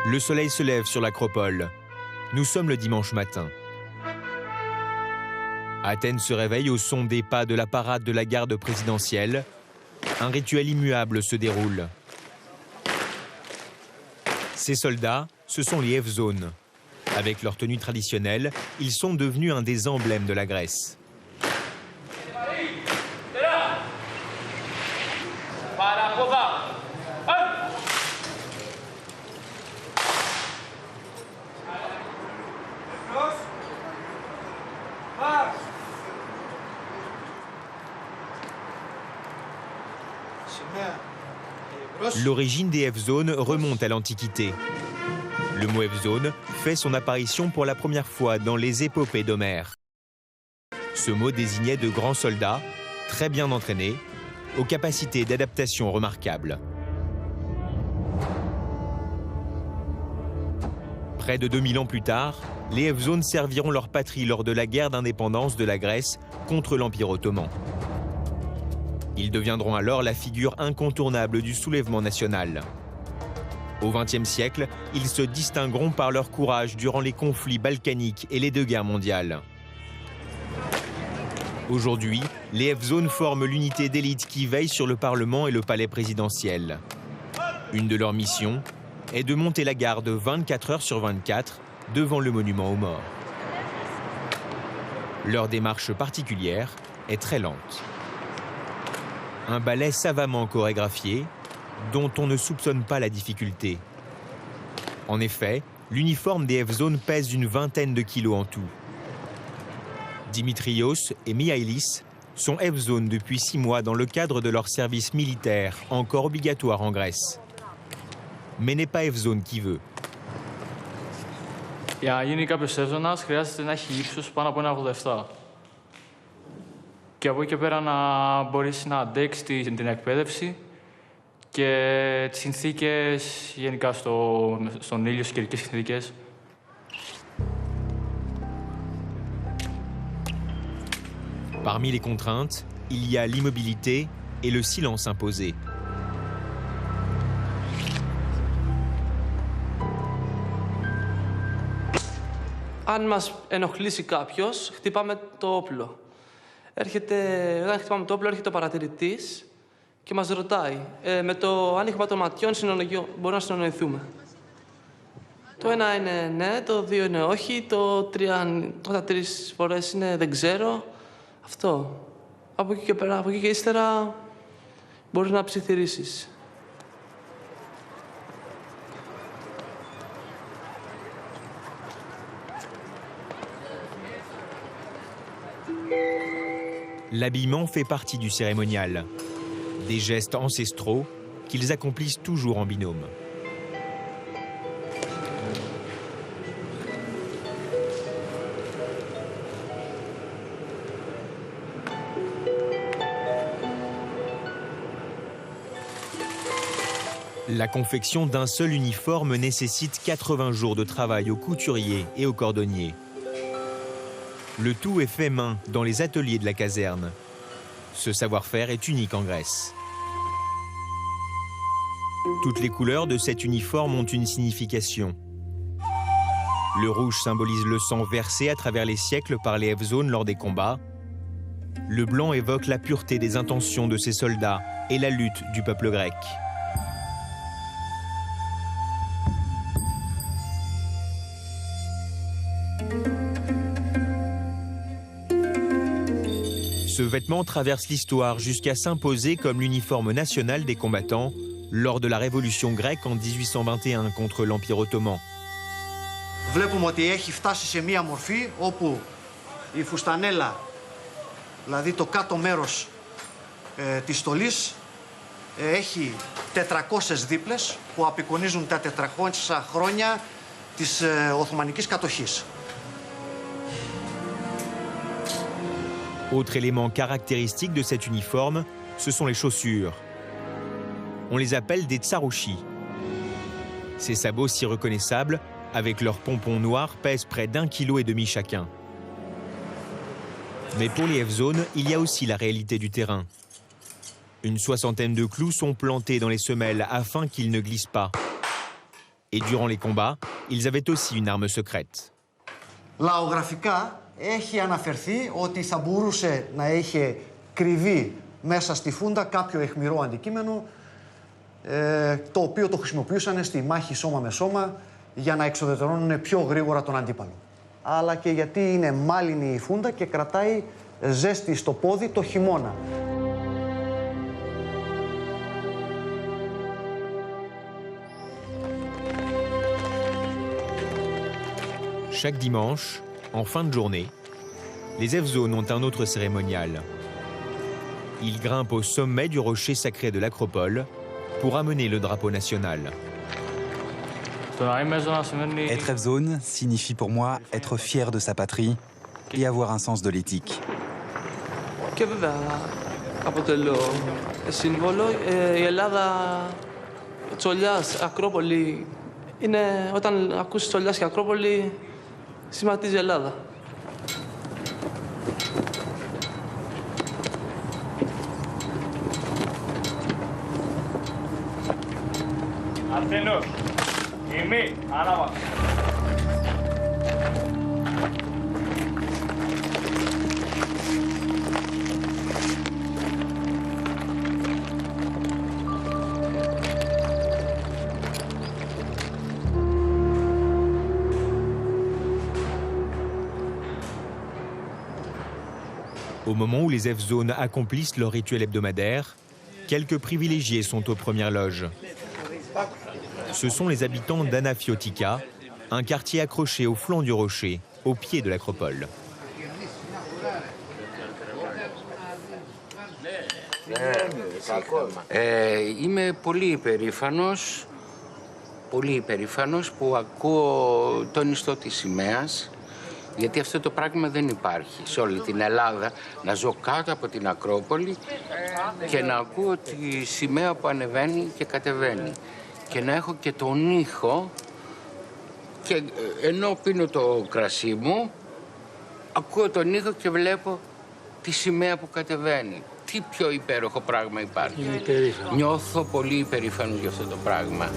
Le soleil se lève sur l'acropole. Nous sommes le dimanche matin. Athènes se réveille au son des pas de la parade de la garde présidentielle. Un rituel immuable se déroule. Ces soldats, ce sont les Evzones. Avec leur tenue traditionnelle, ils sont devenus un des emblèmes de la Grèce. L'origine des Evzones remonte à l'Antiquité. Le mot Evzone fait son apparition pour la première fois dans les épopées d'Homère. Ce mot désignait de grands soldats, très bien entraînés, aux capacités d'adaptation remarquables. Près de 2000 ans plus tard, les Evzones serviront leur patrie lors de la guerre d'indépendance de la Grèce contre l'Empire ottoman. Ils deviendront alors la figure incontournable du soulèvement national. Au XXe siècle, ils se distingueront par leur courage durant les conflits balkaniques et les 2 guerres mondiales. Aujourd'hui, les Evzones forment l'unité d'élite qui veille sur le Parlement et le palais présidentiel. Une de leurs missions est de monter la garde 24 heures sur 24 devant le monument aux morts. Leur démarche particulière est très lente. Un ballet savamment chorégraphié, dont on ne soupçonne pas la difficulté. En effet, l'uniforme des Evzones pèse une vingtaine de kilos en tout. Dimitrios et Mihaïlis sont Evzones depuis 6 mois dans le cadre de leur service militaire, encore obligatoire en Grèce. Mais n'est pas Evzone qui veut. Για να γίνει κάποιος Εύζωνας χρειάζεται να έχει ύψος πάνω από 1,87. Και από εκεί και πέρα να μπορέσει να αντέξει την εκπαίδευση και τις συνθήκες γενικά στον ήλιο, στις καιρικές συνθήκες. Parmi les contraintes, il y a l'immobilité et le silence imposé. Αν μας ενοχλήσει κάποιος, χτυπάμε το όπλο. Όταν χτυπάμε το όπλο, έρχεται ο παρατηρητής και μας ρωτάει. Με το άνοιγμα των ματιών μπορούμε να συνεννοηθούμε. Το ένα είναι ναι, το 2 είναι όχι, το 3 φορές είναι δεν ξέρω. Αυτό. Από εκεί και πέρα, από εκεί και ύστερα μπορείς να ψιθυρίσεις. L'habillement fait partie du cérémonial. Des gestes ancestraux qu'ils accomplissent toujours en binôme. La confection d'un seul uniforme nécessite 80 jours de travail aux couturiers et aux cordonniers. Le tout est fait main dans les ateliers de la caserne. Ce savoir-faire est unique en Grèce. Toutes les couleurs de cet uniforme ont une signification. Le rouge symbolise le sang versé à travers les siècles par les Evzones lors des combats. Le blanc évoque la pureté des intentions de ces soldats et la lutte du peuple grec. Ce vêtement traverse l'histoire jusqu'à s'imposer comme l'uniforme national des combattants lors de la révolution grecque en 1821 contre l'Empire ottoman. Βλέπουμε ότι έχει φτάσει σε μία μορφή όπου η φουστανέλα, δηλαδή το κάτω μέρος της στολής, έχει 400 δίπλες που απεικονίζουν τα 400 χρόνια της Οθωμανικής κατοχής. Autre élément caractéristique de cet uniforme, ce sont les chaussures. On les appelle des tsarouchis. Ces sabots si reconnaissables, avec leurs pompons noirs, pèsent près d'1,5 kg chacun. Mais pour les Evzones, il y a aussi la réalité du terrain. Une 60aine de clous sont plantés dans les semelles afin qu'ils ne glissent pas. Et durant les combats, ils avaient aussi une arme secrète. Λαογραφικά έχει αναφερθεί ότι θα μπορούσε να είχε κρυβεί μέσα στη φούντα κάποιο αιχμηρό αντικείμενο το οποίο το χρησιμοποιούσαν στη μάχη σώμα με σώμα για να εξοδετερώνουν πιο γρήγορα τον αντίπαλο. Αλλά και γιατί είναι μάλινη η φούντα και κρατάει ζέστη στο πόδι το χειμώνα. Chaque dimanche, en fin de journée, les Evzones ont un autre cérémonial. Ils grimpent au sommet du rocher sacré de l'acropole pour amener le drapeau national. Être Evzone signifie pour moi être fier de sa patrie et avoir un sens de l'éthique. Και βέβαια αποτελώ σύμβολο. Η Ελλάδα, Τσολιάς, Ακρόπολη, είναι όταν ακούσεις Τσολιάς και Ακρόπολη, σχηματίζει η Ελλάδα. Αρθένος, ημί, ανάβα. Au moment où les Evzones accomplissent leur rituel hebdomadaire, quelques privilégiés sont aux premières loges. Ce sont les habitants d'Anafiotika, un quartier accroché au flanc du rocher, au pied de l'acropole. Είμαι πολύ υπερήφανος που ακούω τον ιστό της σημαίας, γιατί αυτό το πράγμα δεν υπάρχει σε όλη την Ελλάδα, να ζω κάτω από την Ακρόπολη και να ακούω τη σημαία που ανεβαίνει και κατεβαίνει και να έχω και τον ήχο και ενώ πίνω το κρασί μου ακούω τον ήχο και βλέπω τη σημαία που κατεβαίνει. Τι πιο υπέροχο πράγμα υπάρχει. Νιώθω πολύ υπερήφανο για αυτό το πράγμα.